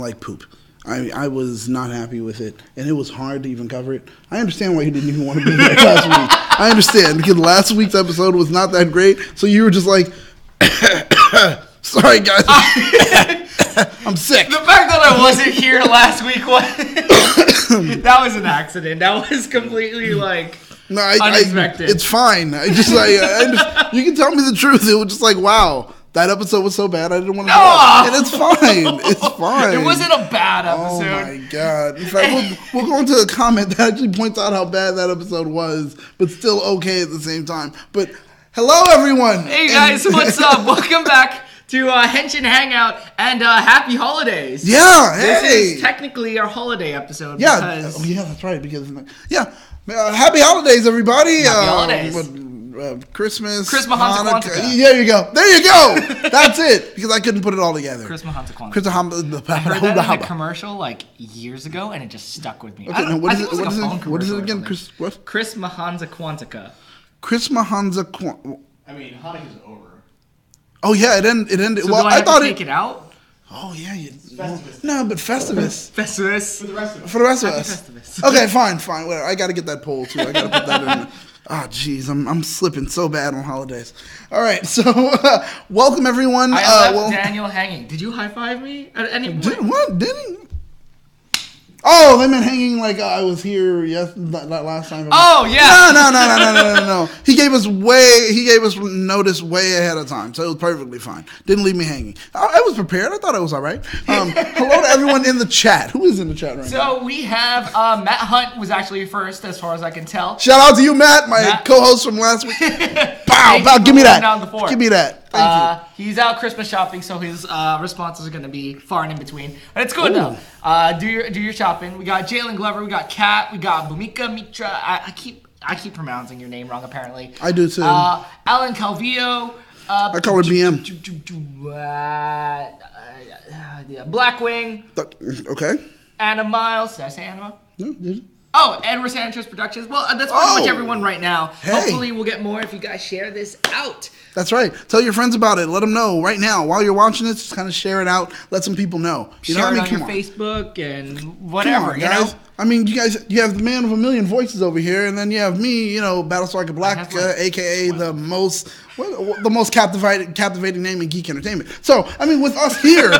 like poop. I was not happy with it, and it was hard to even cover it. I understand why you didn't even want to be here last week. I understand, because last week's episode was not that great, so you were just like, sorry guys, I'm sick. The fact that I wasn't here last week that was an accident. That was completely unexpected. It's fine. You can tell me the truth. It was just like, wow. That episode was so bad, I didn't want to watch. And it's fine. It's fine. It wasn't a bad episode. Oh, my God. In fact, we'll go into a comment that actually points out how bad that episode was, but still okay at the same time. But hello, everyone. Hey, guys. What's up? Welcome back to Henshin Hangout, and happy holidays. Yeah, hey. This is technically our holiday episode. Yeah, that's right. Happy holidays, everybody. Happy holidays. Christmas, Hanukkah. There you go. That's it. Because I couldn't put it all together. Christmas Hanukkah. I heard that in a commercial years ago, and it just stuck with me. Okay, what is it again? Christmas Hanukkah. Christmas Hanukkah. I mean, Hanukkah's over. Oh yeah, it ended. So I thought take it out. Oh yeah, no, but Festivus. Festivus. For the rest of us. Festivus. Okay, fine. Whatever. I got to get that poll too. I got to put that in. Oh, jeez, I'm slipping so bad on holidays. All right, so welcome everyone. I left Daniel hanging. Did you high five me at any point? What? Didn't? Oh, they meant hanging like I was here last time. Oh yeah. No. He gave us notice way ahead of time, so it was perfectly fine. Didn't leave me hanging. I was prepared. I thought it was all right. Hello to everyone in the chat. Who is in the chat right now? So we have Matt Hunt was actually first, as far as I can tell. Shout out to you, Matt, co-host from last week. Bow, give me that. Give me that. Thank you. He's out Christmas shopping, so his responses are going to be far and in between. But it's good though. Do your shopping. We got Jalen Glover. We got Kat. We got Bhumika Mitra. I keep pronouncing your name wrong apparently. I do too. Alan Calvillo. I call her BM. Blackwing. Okay. Anna Miles. Did I say Anna? No, did you? Oh, and we're Sanchez Productions. Well, that's pretty much everyone right now. Hey. Hopefully we'll get more if you guys share this out. That's right. Tell your friends about it. Let them know right now. While you're watching this, just kind of share it out. Let some people know. Share it on your Facebook and whatever, you know? I mean, you have the man of a million voices over here, and then you have me, Battlestar Black, a.k.a. the most captivating name in geek entertainment. So, I mean, with us here,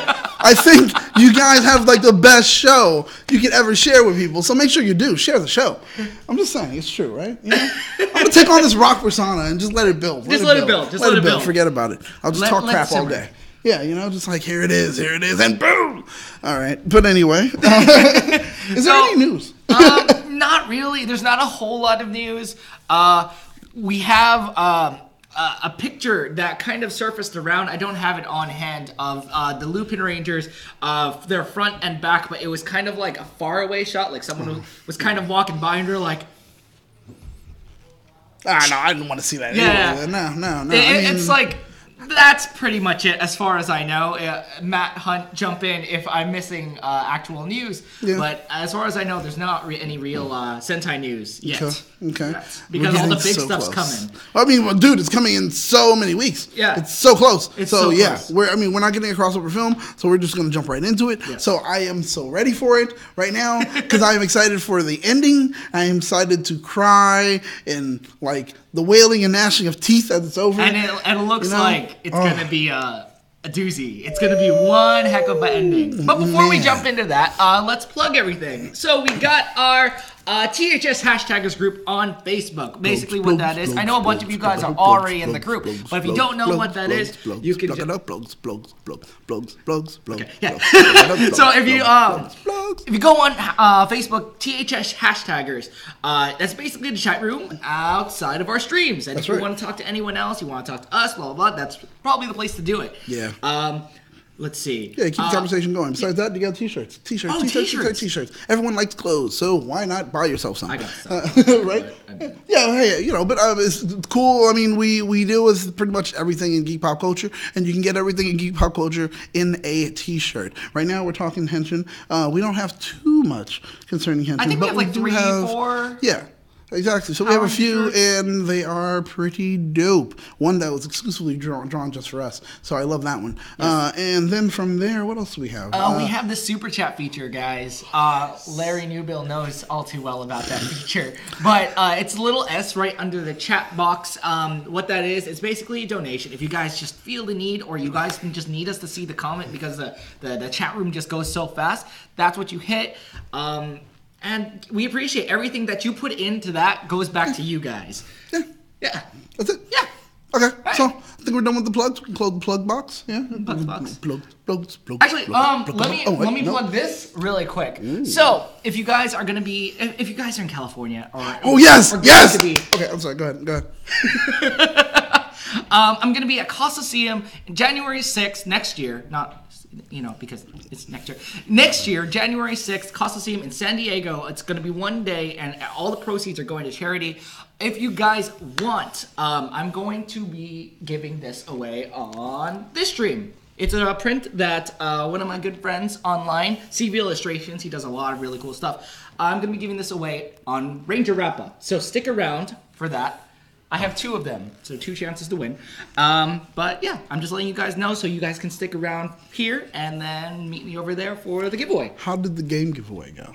I think you guys have the best show you could ever share with people. So make sure you do. Share the show. I'm just saying. It's true, right? I'm going to take on this rock persona and just let it build. Just let it build. Forget about it. I'll just talk crap all day. Yeah, just here it is, and boom. All right, but anyway, is there any news? Not really. There's not a whole lot of news. We have a picture that kind of surfaced around. I don't have it on hand of the Lupin Rangers, their front and back, but it was kind of like a faraway shot, like someone was kind of walking by and they're like. No, I didn't want to see that. Yeah, no. It's like. That's pretty much it as far as I know. Matt Hunt, jump in if I'm missing actual news. Yeah. But as far as I know, there's not any real Sentai news yet. Okay. Yes. Because all the big stuff's coming. I mean, dude, it's coming in so many weeks. Yeah. It's so close. It's so close. We're not getting a crossover film, so we're just going to jump right into it. Yes. So I am so ready for it right now because I am excited for the ending. I am excited to cry and the wailing and gnashing of teeth as it's over. And it looks like it's going to be a doozy. It's going to be one heck of an ending. But before we jump into that, let's plug everything. So we got our THS Hashtaggers group on Facebook. Basically what that is. I know a bunch of you guys are already in the group, but if you don't know what that is, you can just... blogs. Yeah. So if you go on Facebook, THS Hashtaggers, that's basically the chat room outside of our streams. And if you want to talk to anyone else, you want to talk to us, blah, blah, blah, that's probably the place to do it. Yeah. Let's see. Yeah, keep the conversation going. Besides that, you got t-shirts. T-shirts. Everyone likes clothes, so why not buy yourself some? I got some. Right? Yeah, hey, but it's cool. I mean, we deal with pretty much everything in geek pop culture, and you can get everything in geek pop culture in a t-shirt. Right now, we're talking Henshin. We don't have too much concerning Henshin. I think but we have 3, 4. Yeah. Exactly. So we have a few, and they are pretty dope. One that was exclusively drawn just for us. So I love that one. Yes. And then from there, what else do we have? We have the super chat feature, guys. Larry Newbill knows all too well about that feature. But it's a little S right under the chat box. What that is, it's basically a donation. If you guys just feel the need, or you guys just need us to see the comment because the chat room just goes so fast, that's what you hit. And we appreciate everything that you put into that goes back to you guys. Yeah. Yeah. That's it? Yeah. Okay. Right. So, I think we're done with the plugs. We can close the plug box. Yeah. Plug box. Plugs. Actually, let me plug this really quick. Ooh. So, if you guys are going to be, if you guys are in California or... Oh, yes! Yes! Okay, I'm sorry. Go ahead. I'm going to be at Coliseum January 6th next year. Not... because it's next year. Next year, January 6th, Coliseum in San Diego. It's going to be one day, and all the proceeds are going to charity. If you guys want, I'm going to be giving this away on this stream. It's a print that one of my good friends online, CV Illustrations, he does a lot of really cool stuff. I'm going to be giving this away on Ranger Wrap-Up. So stick around for that. I have 2 of them, so 2 chances to win. But yeah, I'm just letting you guys know so you guys can stick around here and then meet me over there for the giveaway. How did the game giveaway go?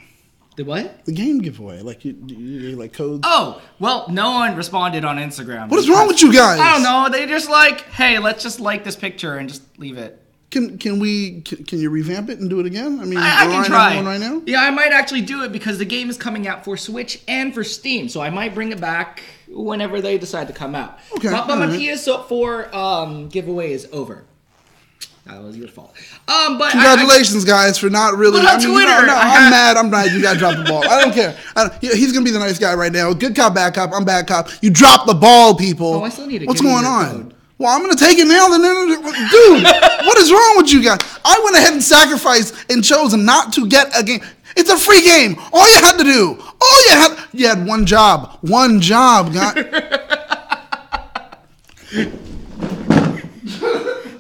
The what? The game giveaway. Like, you like codes? Oh, well, no one responded on Instagram. What is wrong with you guys? I don't know. They just like, hey, let's just like this picture and just leave it. Can you revamp it and do it again? I mean, I can try. Right now? Yeah, I might actually do it because the game is coming out for Switch and for Steam, so I might bring it back whenever they decide to come out. Okay. But my PS4 giveaway is over. That was your fault. But congratulations, guys, for not really. But on Twitter, I'm mad. I'm mad. You got to drop the ball. I don't care. He's gonna be the nice guy right now. Good cop, bad cop. I'm bad cop. You dropped the ball, people. Oh, I still need to. What's going on? Code. Well, I'm going to take it now. Dude, what is wrong with you guys? I went ahead and sacrificed and chose not to get a game. It's a free game. All you had to do. You had one job. One job, guys.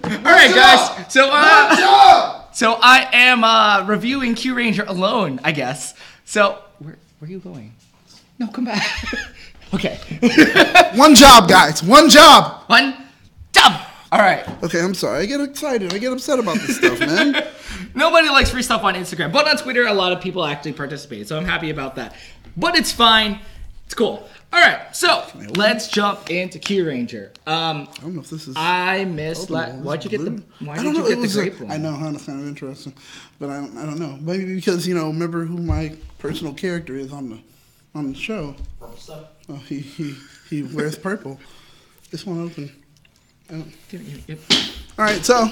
All right, guys. So I am reviewing Kyuranger alone, I guess. So where are you going? No, come back. Okay. One job, guys. One job. All right. Okay, I'm sorry. I get excited. I get upset about this stuff, man. Nobody likes free stuff on Instagram, but on Twitter, a lot of people actually participate, so I'm happy about that. But it's fine. It's cool. All right, so let's jump into Kyuranger. I don't know if this is. I missed. Why'd you get the grape one? I know, huh? That's kind of interesting, but I don't know. Maybe because remember who my personal character is on the show. Purple stuff. Oh, he wears purple. This one open. Yep. All right, so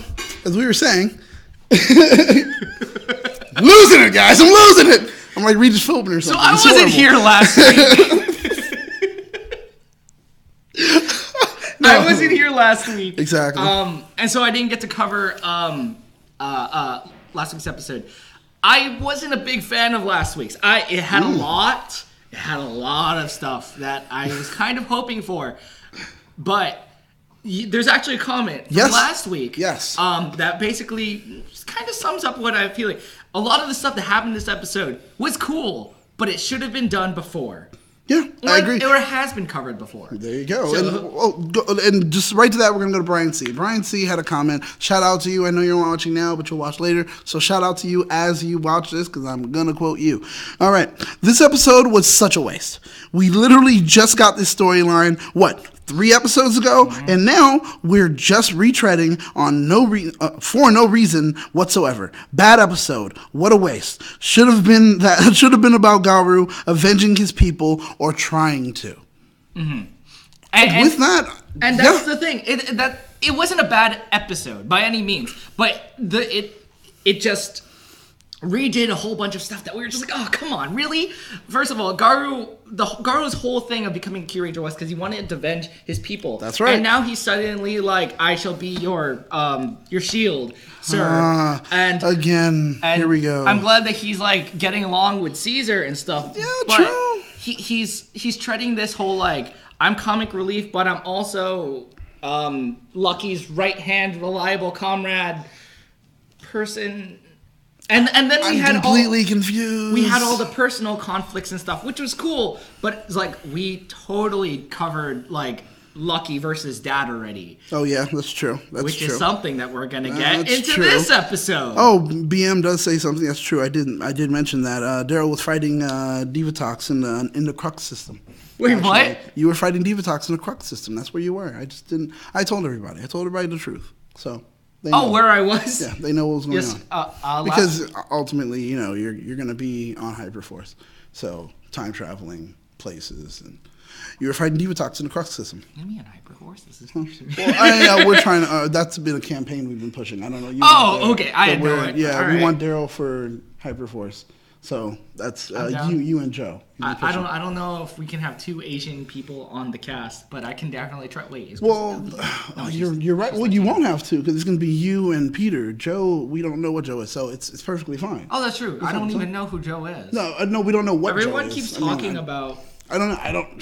as we were saying, losing it, guys. I'm losing it. I'm like Regis Philbin or something. So I wasn't here last week. I wasn't here last week. Exactly. And so I didn't get to cover last week's episode. I wasn't a big fan of last week's. It had a lot. It had a lot of stuff that I was kind of hoping for, but. There's actually a comment from last week. Yes. That basically just kind of sums up what I'm feeling. A lot of the stuff that happened in this episode was cool, but it should have been done before. Yeah, I agree. Or it has been covered before. There you go. And just right to that, we're going to go to Brian C. Brian C. had a comment. Shout out to you. I know you're watching now, but you'll watch later. So shout out to you as you watch this, because I'm going to quote you. All right. This episode was such a waste. We literally just got this storyline, 3 episodes ago, and now we're just retreading on for no reason whatsoever. Bad episode. What a waste. Should have been about Garu avenging his people or trying to. Mm-hmm. And that's the thing. It wasn't a bad episode by any means, but it just redid a whole bunch of stuff that we were just like, oh, come on, really? First of all, Garu's whole thing of becoming Kyuranger was because he wanted to avenge his people. That's right. And now he's suddenly like, I shall be your shield, sir. Here we go. I'm glad that he's like getting along with Caesar and stuff. Yeah, but true. He's treading this whole like, I'm comic relief, but I'm also Lucky's right hand, reliable comrade person. And then we had completely confused. We had all the personal conflicts and stuff, which was cool. But it's like we totally covered like Lucky versus Dad already. Oh yeah, that's true. Which is something that we're gonna get into this episode. Oh, BM does say something. That's true. I did mention that Daryl was fighting Divatox in the Crux system. Wait, what? You were fighting Divatox in the Crux system. That's where you were. I just didn't. I told everybody. I told everybody the truth. So. Where I was? Yeah, they know what was going on. Because ultimately, you're going to be on Hyperforce. So, time traveling places. And you were fighting Divatox in the Crux system. You mean on Hyperforce? This is well, we're trying to, that's been a campaign we've been pushing. I don't know. Okay. I had no idea. Yeah, we want Daryl for Hyperforce. So that's you and Joe. I don't know if we can have 2 Asian people on the cast, but I can definitely try. Wait, you're right. Well, you won't have to because it's going to be you and Peter. Joe, we don't know what Joe is, so it's perfectly fine. Oh, that's true. I don't even know who Joe is. No, we don't know what. Everyone Joe is. keeps talking about. I don't know. I don't.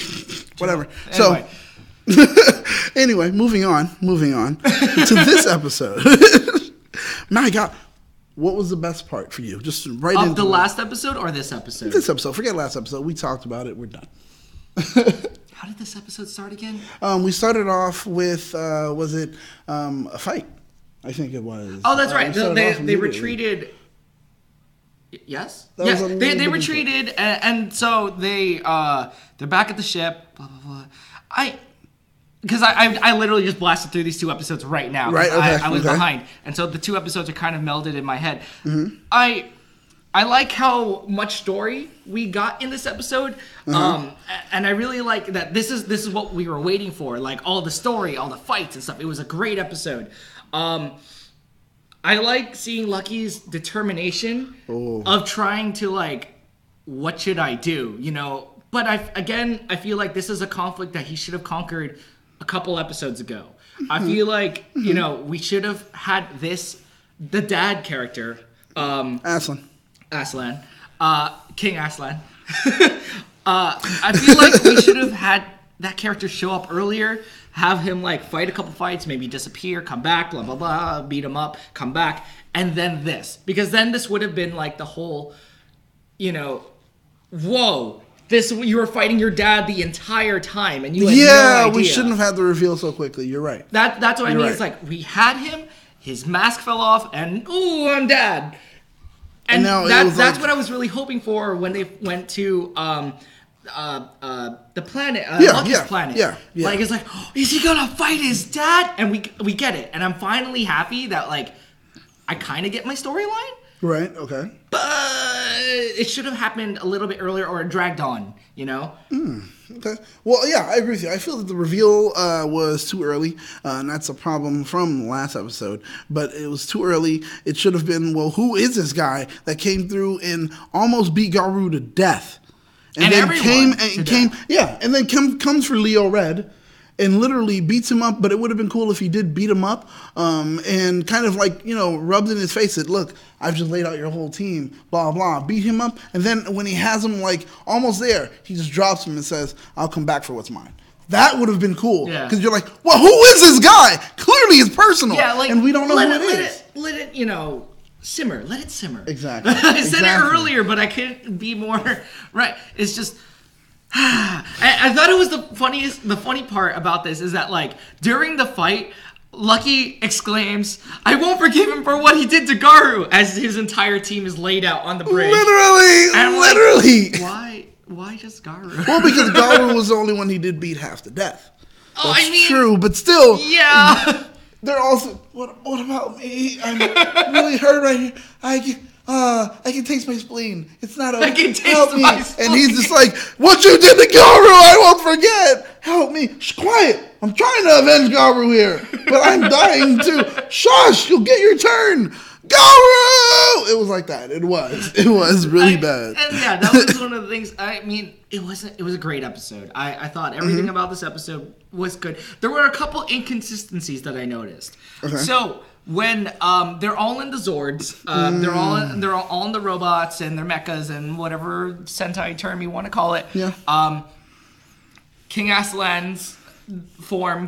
Whatever. Anyway. So, anyway, moving on to this episode. My God. What was the best part for you? Just right into the last episode or this episode? This episode. Forget last episode. We talked about it. We're done. How did this episode start again? We started off with, was it a fight? I think it was. Oh, that's right. They retreated. Yes? Yeah, they retreated, and so they're back at the ship, blah, blah, blah. Because I literally just blasted through these 2 episodes right now. Right, okay. I was behind. And so the 2 episodes are kind of melded in my head. Mm-hmm. I like how much story we got in this episode. And I really like that this is what we were waiting for. Like all the story, all the fights and stuff. It was a great episode. I like seeing Lucky's determination of trying to like, what should I do? But I feel like this is a conflict that he should have conquered a couple episodes ago. I feel like, we should have had the dad character, Aslan, King Aslan. I feel like we should have had that character show up earlier, have him like fight a couple fights, maybe disappear, come back, blah, blah, blah, beat him up, come back, and then this. Because then this would have been like the whole, whoa, you were fighting your dad the entire time, and you had no idea. We shouldn't have had the reveal so quickly. You're right. That's what I mean. Right. It's like we had him, his mask fell off, and I'm Dad. And that's what I was really hoping for when they went to the planet, Lucky's planet. Yeah. Like it's like, is he gonna fight his dad? And we get it, and I'm finally happy that like I kind of get my storyline. Right. Okay. But it should have happened a little bit earlier or dragged on, Okay. Well, yeah, I agree with you. I feel that the reveal was too early, and that's a problem from the last episode. But it was too early. It should have been, well, who is this guy that came through and almost beat Garou to death? And then comes for Leo Red and literally beats him up, but it would have been cool if he did beat him up and kind of like, rubbed in his face that, look, I've just laid out your whole team, blah, blah, beat him up. And then when he has him like almost there, he just drops him and says, I'll come back for what's mine. That would have been cool. Because you're like, well, who is this guy? Clearly it's personal. Yeah, like, and we don't know who it is. Let it, simmer. Let it simmer. Exactly. I said it earlier, but I couldn't be more right. It's just... I thought it was the funny part about this is that like during the fight, Lucky exclaims, I won't forgive him for what he did to Garou, as his entire team is laid out on the bridge. Literally. Like, why just Garou? Well, because Garou was the only one he did beat half to death. Oh, That's true, but still. Yeah. They're also, what about me? I'm really hurt right here. I can taste my spleen. It's not okay. I can taste my spleen. And he's just like, what you did to Garou, I won't forget. Help me. Shh, quiet. I'm trying to avenge Garou here, but I'm dying too. Shush, you'll get your turn. Garou! It was like that. It was really bad. And yeah, that was one of the things. I mean, it was a great episode. I thought everything about this episode was good. There were a couple inconsistencies that I noticed. Okay. So when they're all in the Zords, they're all in the robots and their mechas and whatever Sentai term you want to call it. Yeah. King Aslan's form,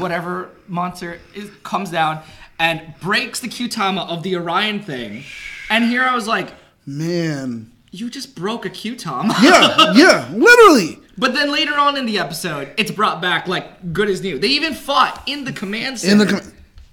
whatever monster comes down and breaks the Kyutama of the Orion thing. And here I was like, man, you just broke a Q-Tom. yeah, literally. But then later on in the episode, it's brought back like good as new. They even fought in the command center.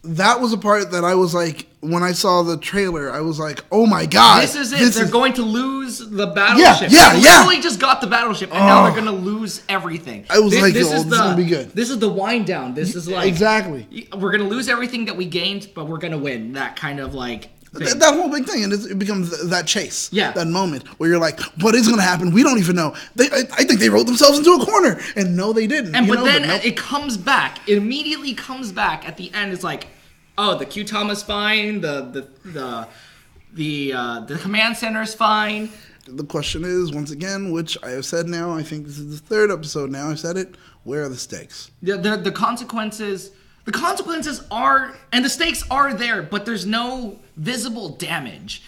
That was a part that I was like, when I saw the trailer, I was like, oh my god. This is it. They're going to lose the battleship. They literally just got the battleship, and now they're going to lose everything. I was like, this is going to be good. This is the wind down. This is like... Exactly. We're going to lose everything that we gained, but we're going to win. That kind of like... That whole big thing, and it becomes that chase. Yeah. That moment where you're like, what is going to happen? We don't even know. I think they wrote themselves into a corner, and no, they didn't. But then it comes back. It immediately comes back at the end. It's like, oh, the Q-Tom is fine. The command center is fine. The question is, once again, which I have said now, I think this is the third episode now I've said it, where are the stakes? The consequences... The consequences are, and the stakes are there, but there's no visible damage.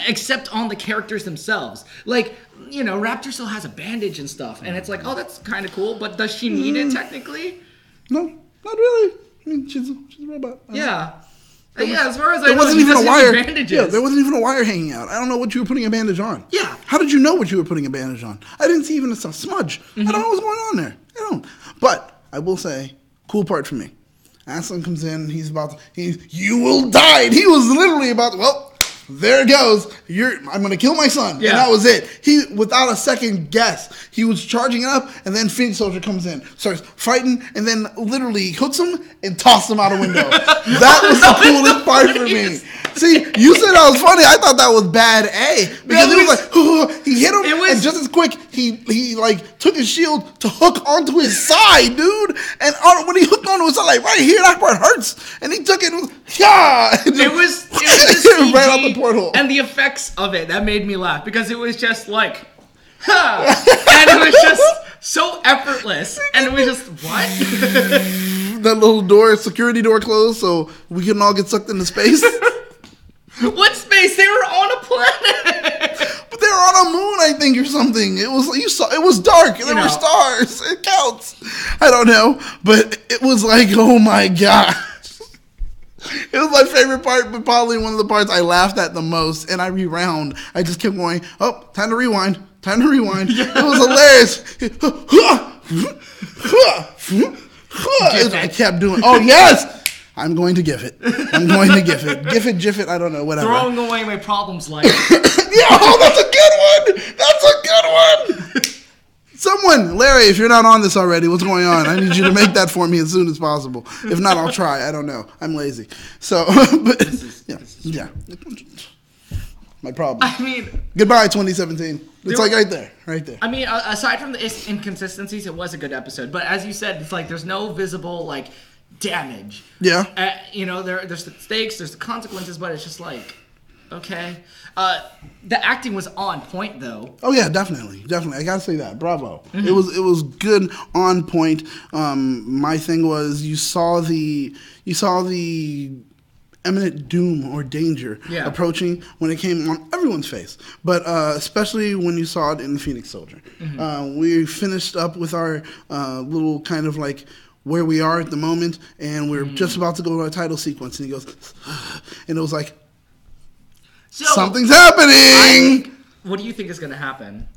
Except on the characters themselves. Like, Raptor still has a bandage and stuff, and it's like, oh, that's kind of cool, but does she need it technically? No, not really. I mean, she's a robot. Yeah. As far as I know, there wasn't even a wire. Bandages. Yeah, there wasn't even a wire hanging out. I don't know what you were putting a bandage on. Yeah. How did you know what you were putting a bandage on? I didn't see even a smudge. I don't know what's going on there. I don't. But I will say, cool part for me. Aslan comes in, you will die. And he was literally about to, well, there it goes. I'm going to kill my son. Yeah. And that was it. He, without a second guess, he was charging up, and then Phoenix Soldier comes in, starts fighting, and then literally hooks him and tosses him out a window. That was the coolest part for me. See, you said that was funny. I thought that was bad A. Because it was like, he hit him, and just as quick, he like took his shield to hook onto his side, dude. And when he hooked onto his side, like right here, that part hurts. And he took it, it was just right out the porthole. And the effects of it, that made me laugh. Because it was just like, and it was just so effortless. And it was just, what? That little security door closed so we couldn't all get sucked into space. What space? They were on a planet. But they were on a moon, I think, or something. It was dark. There were stars. It counts. I don't know, but it was like, oh my god. It was my favorite part, but probably one of the parts I laughed at the most. And I rewound. I just kept going. Oh, time to rewind. Time to rewind. It was hilarious. I kept doing. Oh yes. I'm going to GIF it. I'm going to GIF it. GIF it, GIF it, I don't know, whatever. Throwing away my problems like that's a good one! That's a good one! Someone, Larry, if you're not on this already, what's going on? I need you to make that for me as soon as possible. If not, I'll try. I don't know. I'm lazy. So, but, yeah. My problem. I mean... Goodbye, 2017. It's like right there. I mean, aside from the inconsistencies, it was a good episode. But as you said, it's like there's no visible, like... damage. Yeah. There's the stakes, there's the consequences, but it's just like, okay. The acting was on point, though. Oh yeah, definitely. I gotta say that. Bravo. Mm-hmm. It was good, on point. My thing was you saw the imminent doom or danger approaching when it came on everyone's face, but especially when you saw it in the Phoenix Soldier. Mm-hmm. We finished up with our little kind of like where we are at the moment, and we're just about to go to our title sequence, and he goes, and it was like, something's happening! What do you think is going to happen?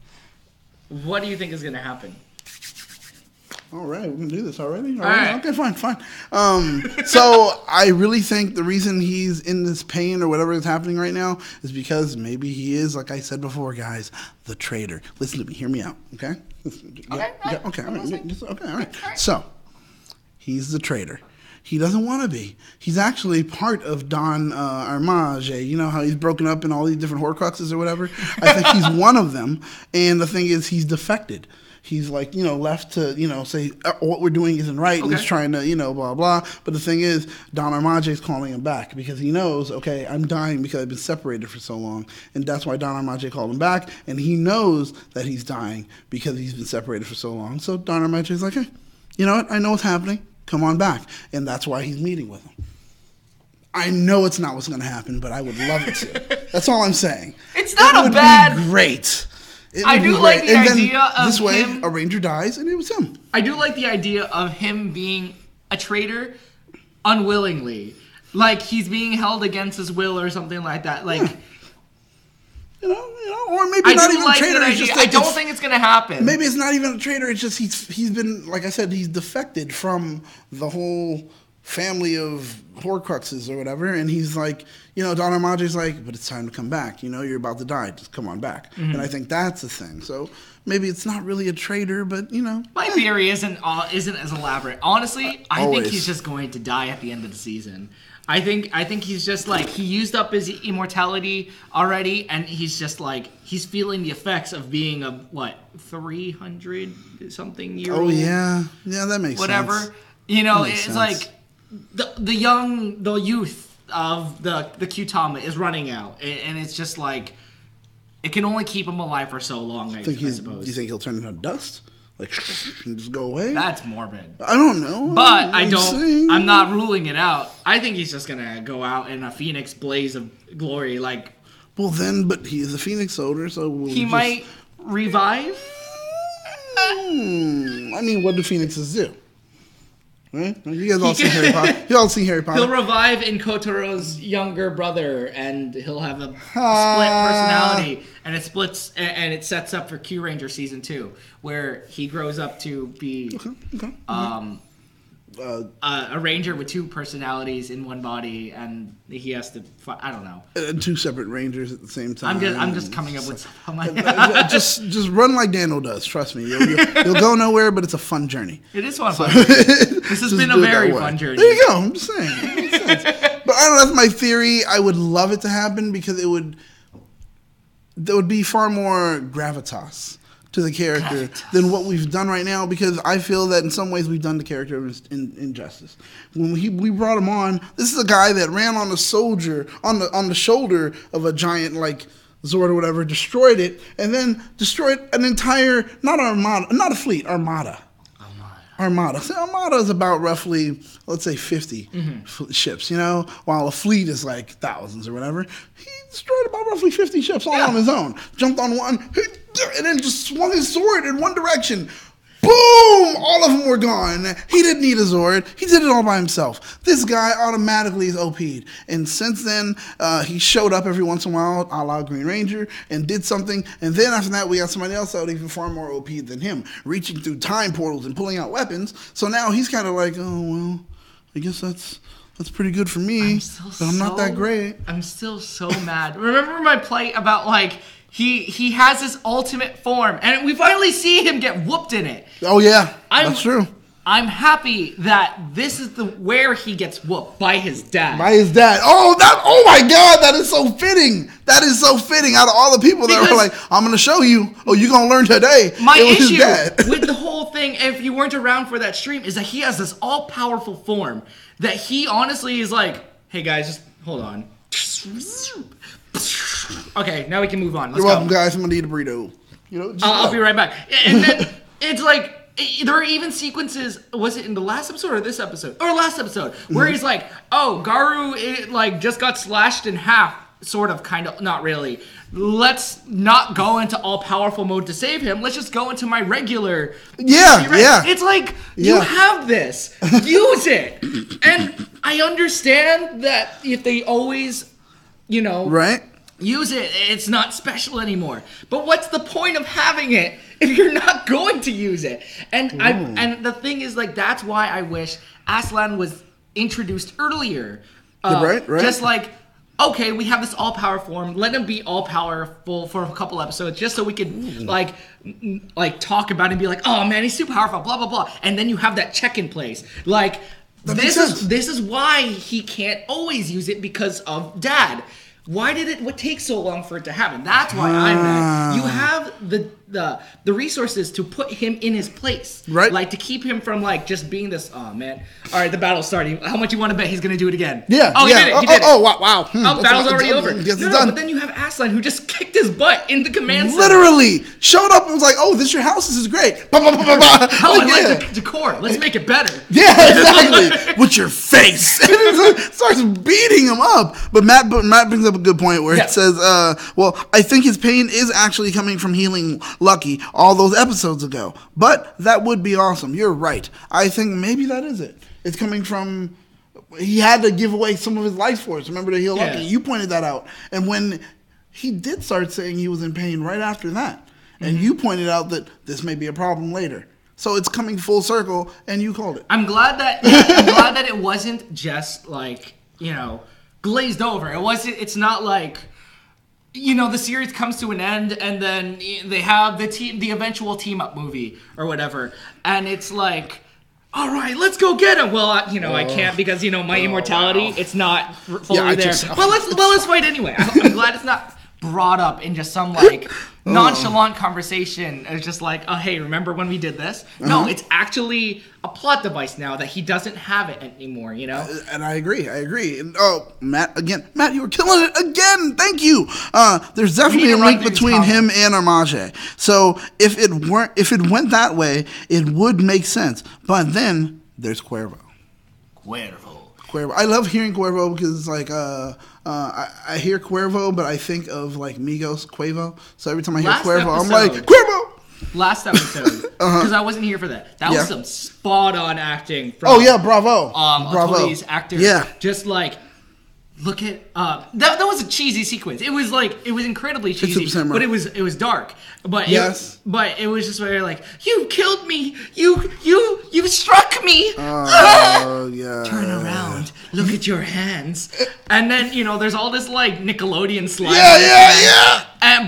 All right, we're going to do this already? All right. Okay, fine. So I really think the reason he's in this pain or whatever is happening right now is because maybe he is, like I said before, guys, the traitor. Listen to me. Hear me out, okay? Okay, all right. So, he's the traitor. He doesn't want to be. He's actually part of Don Armage. You know how he's broken up in all these different Horcruxes or whatever? I think he's one of them. And the thing is, he's defected. He's like, left to, say what we're doing isn't right. And he's trying to, blah, blah. But the thing is, Don Armage is calling him back because he knows, okay, I'm dying because I've been separated for so long. And that's why Don Armage called him back. And he knows that he's dying because he's been separated for so long. So Don Armage is like, hey, you know what? I know what's happening. Come on back. And that's why he's meeting with him. I know it's not what's going to happen, but I would love it to. That's all I'm saying. It's not a bad... Be great. I do like the idea of this way, a ranger dies, and it was him. I do like the idea of him being a traitor unwillingly. Like, he's being held against his will or something like that. Like, Or maybe not even a traitor. I don't think it's gonna happen. Maybe it's not even a traitor. It's just he's been, like I said, he's defected from the whole family of Horcruxes or whatever, and he's like, Don Armage's like, but it's time to come back. You're about to die. Just come on back. Mm-hmm. And I think that's the thing. So maybe it's not really a traitor, but My theory isn't as elaborate. Honestly, I think he's just going to die at the end of the season. I think he's just like, he used up his immortality already, and he's just like, he's feeling the effects of being a 300 something year old. Oh yeah, that makes sense. It's like the youth of the Kyutama is running out, and it's just like, it can only keep him alive for so long. I suppose. Do you think he'll turn into dust? Like, and just go away? That's morbid. I don't know. But I'm not ruling it out. I think he's just gonna go out in a phoenix blaze of glory. Like, well, then, but he is a phoenix soldier, so he might revive. I mean, what do phoenixes do? Right? You guys all seen Harry Potter. You all seen Harry Potter. He'll revive in Kotoro's younger brother, and he'll have a split personality, and it splits, and it sets up for Kyuranger season 2, where he grows up to be a ranger with 2 personalities in one body, and he has to I don't know. 2 separate rangers at the same time. I'm just coming up with stuff on my just run like Daniel does. Trust me, you'll go nowhere, but it's a fun journey. It is fun. This has been a very fun journey. There you go. I'm just saying. It makes sense. But I don't know. That's my theory. I would love it to happen because there would be far more gravitas to the character than what we've done right now, because I feel that in some ways we've done the character injustice. When we brought him on, this is a guy that ran on a soldier on the shoulder of a giant like Zord or whatever, destroyed it, and then destroyed an entire not a fleet, armada. So Armada is about roughly, let's say, 50 ships, while a fleet is like thousands or whatever. He destroyed about roughly 50 ships all on his own. Jumped on one, and then just swung his sword in one direction. Boom! All of them were gone. He didn't need a Zord. He did it all by himself. This guy automatically is OP'd. And since then, he showed up every once in a while, a la Green Ranger, and did something. And then after that, we got somebody else that was even far more OP'd than him, reaching through time portals and pulling out weapons. So now he's kind of like, oh, well, I guess that's pretty good for me, but I'm not that great. I'm still so mad. Remember my plight about, like, he has his ultimate form, and we finally see him get whooped in it. Oh yeah, that's true. I'm happy that this is where he gets whooped by his dad. Oh my God, that is so fitting. That is so fitting. Out of all the people that were like, I'm going to show you. Oh, you're going to learn today. My issue with the whole thing, if you weren't around for that stream, is that he has this all-powerful form that he honestly is like, hey guys, just hold on. Okay, now we can move on. You're welcome, guys. I'm going to eat a burrito. I'll be right back. And then it's like, there are even sequences, was it in the last episode or this episode? Or last episode, where he's like, oh, Garu just got slashed in half, sort of, kind of, not really. Let's not go into all-powerful mode to save him. Let's just go into my regular... Yeah. It's like, you have this. Use it. And I understand that if they always, right? use it, it's not special anymore. But what's the point of having it if you're not going to use it? And and the thing is, like, that's why I wish Aslan was introduced earlier. Right. Just like, okay, we have this all-power form. Let him be all-powerful for a couple episodes, just so we could like talk about it and be like, oh man, he's super powerful, blah blah blah. And then you have that check in place, like. This is why he can't always use it, because of Dad. Why did it take so long for it to happen? That's why I'm mad. You have the resources to put him in his place. Right. Like, to keep him from, like, just being this, oh, man. All right, the battle's starting. How much you want to bet he's going to do it again? Yeah. Oh, he did it. He did it. Oh, wow. Oh, battle's already over. No, but then you have Aslan, who just kicked his butt in the command center. Literally. Showed up and was like, oh, this is your house. This is great. I like the decor. Let's make it better. Yeah, exactly. With your face. And starts beating him up. But Matt brings up a good point where it says, well, I think his pain is actually coming from healing Lucky all those episodes ago. But that would be awesome. You're right. I think maybe that is it. It's coming from, he had to give away some of his life force. Remember, to heal Lucky. You pointed that out. And when he did start saying he was in pain right after that. And you pointed out that this may be a problem later. So it's coming full circle, and you called it. I'm glad that it wasn't just like, glazed over. It's not like, the series comes to an end and then they have the eventual team up movie or whatever, and it's like, all right, let's go get him. Well, I can't because my immortality, it's not fully there. Well, let's fight anyway. I'm glad it's not brought up in just some like nonchalant conversation. It's just like, oh hey, remember when we did this? No, it's actually a plot device now that he doesn't have it anymore. And I agree. And, Matt, you were killing it again. Thank you. There's definitely a link between him and Armage. So if it went that way, it would make sense. But then there's Cuervo. I love hearing Cuervo because it's like I hear Cuervo, but I think of like Migos, Quavo. So every time I hear Cuervo, I'm like, Cuervo! Last episode, because I wasn't here for that. That was some spot-on acting from... Oh, yeah, bravo. Otoi's actor. Yeah. Just like, look at... that was a cheesy sequence. It was incredibly cheesy, but it was dark. But but it was just very like, you killed me. You struck me. Oh, yeah. Turn around. Look at your hands. And then, there's all this like Nickelodeon slime. Yeah. And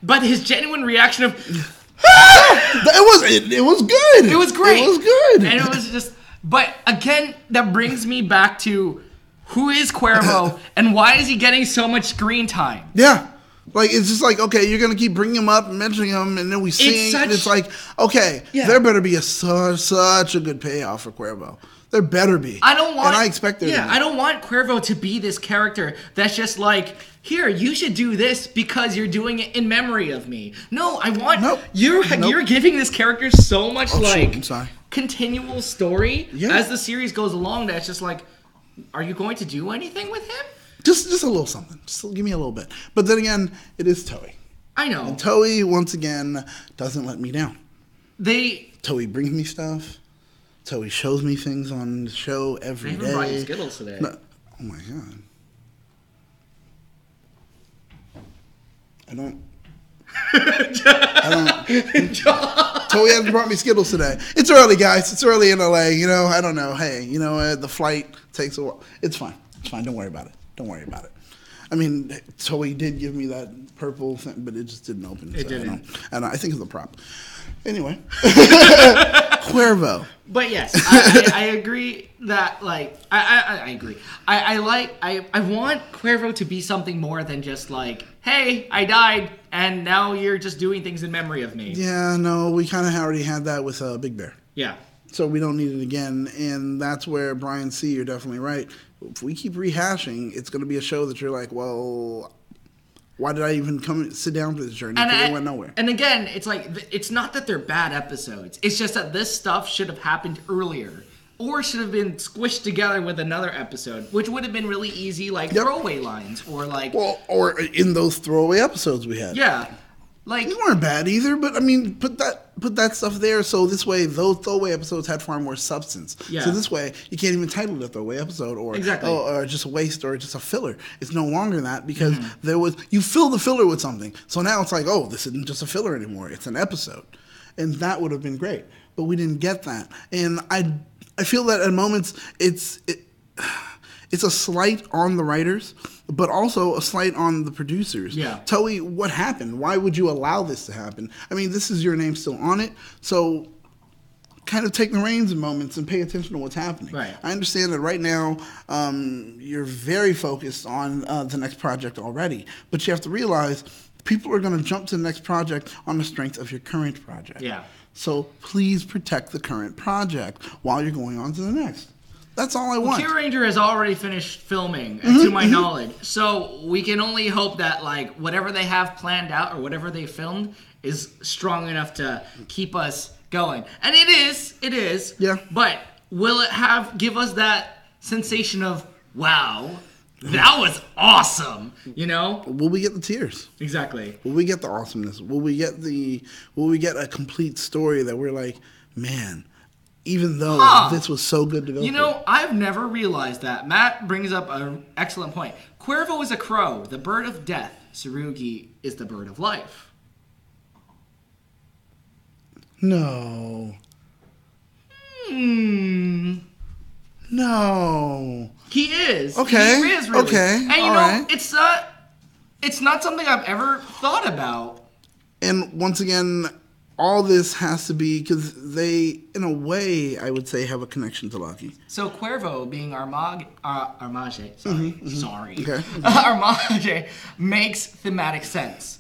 but his genuine reaction of it was good. It was great. It was good. And it was just, but again, that brings me back to who is Cuervo and why is he getting so much screen time? Yeah. Like, it's just like, okay, you're going to keep bringing him up and mentioning him, and then we sing, and it's like, okay, there better be such a good payoff for Cuervo. There better be. And I expect there to be. I don't want Cuervo to be this character that's just like, here, you should do this because you're doing it in memory of me. No, I want... You're giving this character so much, continual story as the series goes along that it's just like, are you going to do anything with him? Just a little something. Just give me a little bit. But then again, it is Toei. I know. And Toei, once again, doesn't let me down. Toei brings me stuff. Toei shows me things on the show every day. They even brought you Skittles today. No, oh my god. I don't. Toei hasn't brought me Skittles today. It's early, guys. It's early in LA. I don't know. Hey, the flight takes a while. It's fine. Don't worry about it. I mean, Toei did give me that purple thing, but it just didn't open. It didn't. And I think it's a prop. Anyway. Cuervo. But yes, I agree that, like, I agree. I want Cuervo to be something more than just like, hey, I died, and now you're just doing things in memory of me. Yeah, no, we kind of already had that with Big Bear. Yeah. So we don't need it again, and that's where, Brian C., you're definitely right. If we keep rehashing, it's going to be a show that you're like, well, why did I even sit down for this journey? Because it went nowhere. And again, it's like, it's not that they're bad episodes. It's just that this stuff should have happened earlier. Or should have been squished together with another episode, which would have been really easy, like throwaway lines, or like... Well, or in those throwaway episodes we had. Yeah. Like, these weren't bad either, but I mean, put that stuff there so this way those throwaway episodes had far more substance. Yeah. So this way you can't even title it a throwaway episode or just a waste or just a filler. It's no longer that because you fill the filler with something. So now it's like, oh, this isn't just a filler anymore. It's an episode. And that would have been great. But we didn't get that. And I feel that at moments it's a slight on the writers, but also a slight on the producers. Yeah. Toei, what happened? Why would you allow this to happen? I mean, this is your name still on it, so kind of take the reins in moments and pay attention to what's happening. Right. I understand that right now you're very focused on the next project already, but you have to realize people are going to jump to the next project on the strength of your current project. Yeah. So please protect the current project while you're going on to the next. That's all I want. Kyuranger has already finished filming, to my knowledge. So we can only hope that, like, whatever they have planned out or whatever they filmed is strong enough to keep us going. And it is. Yeah. But will it give us that sensation of, wow, that was awesome, you know? Will we get the tears? Exactly. Will we get the awesomeness? Will we get a complete story that we're like, man, even though this was so good to go You know, I've never realized that. Matt brings up an excellent point. Cuervo is a crow, the bird of death. Tsurugi is the bird of life. No. No. He is. Okay. He is really. Okay. And you know, right. it's not something I've ever thought about. And once again, all this has to be because they, in a way, I would say, have a connection to Lucky. So Cuervo being Armage, sorry. Okay. Armage makes thematic sense.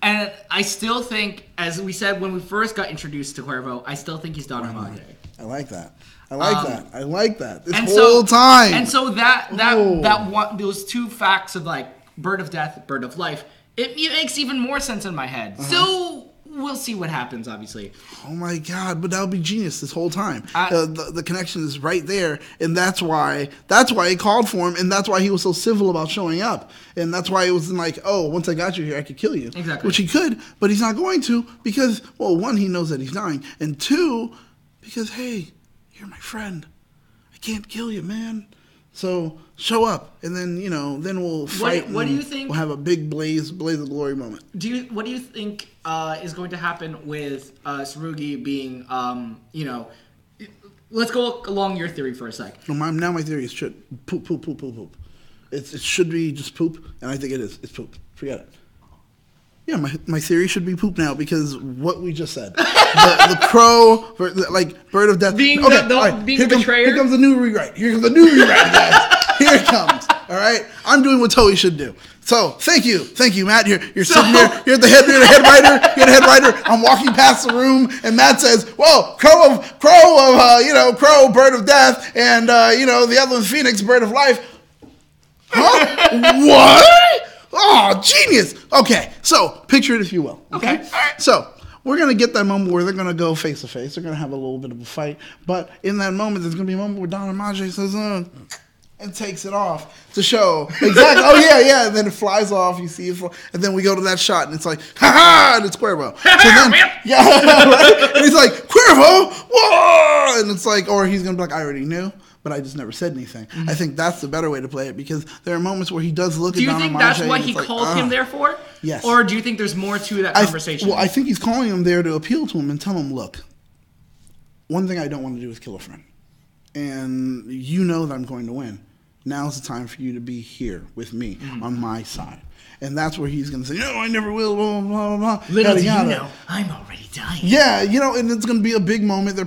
And I still think, as we said when we first got introduced to Cuervo, I still think he's Don Armage. I like that. I like that. This and whole time. And so those two facts of like bird of death, bird of life, it makes even more sense in my head. So we'll see what happens, obviously. Oh my God! But that would be genius this whole time. The connection is right there, and that's why he called for him, and that's why he was so civil about showing up, and that's why it was like, oh, once I got you here, I could kill you. Exactly. Which he could, but he's not going to because, well, one, he knows that he's dying, and two, because hey, you're my friend. I can't kill you, man. So show up, and then then we'll fight. What do you think? We'll have a big blaze of glory moment. What do you think is going to happen with Tsurugi being Let's go along your theory for a sec. Now my theory is poop. It should be just poop, and I think it is. It's poop. Forget it. Yeah, my theory should be poop now because what we just said. The crow, like bird of death. Being being a betrayer? Here comes the new rewrite. Guys. Here it comes. All right? I'm doing what Toei should do. So, thank you, Matt. You're sitting there. You're the head writer. I'm walking past the room, and Matt says, "Whoa, crow, bird of death, and the other one's Phoenix, bird of life." Huh? What? Oh, genius. Okay, so picture it if you will. Okay. All right. So we're going to get that moment where they're going to go face to face. They're going to have a little bit of a fight. But in that moment, there's going to be a moment where Don Armage says, and takes it off to show. Exactly. Oh, yeah. And then it flies off. You see it. And then we go to that shot, and it's like, ha-ha, and it's Cuervo. So then, right? And he's like, Cuervo, whoa! And it's like, or he's going to be like, I already knew. But I just never said anything. Mm-hmm. I think that's the better way to play it because there are moments where he does look at Don Armage. Do you think that's what he called him there for? Yes. Or do you think there's more to that conversation? I think he's calling him there to appeal to him and tell him, look, one thing I don't want to do is kill a friend. And you know that I'm going to win. Now's the time for you to be here with me on my side. And that's where he's going to say, no, I never will, blah, blah, blah. Little do you know, I'm already dying. Yeah, and it's going to be a big moment. They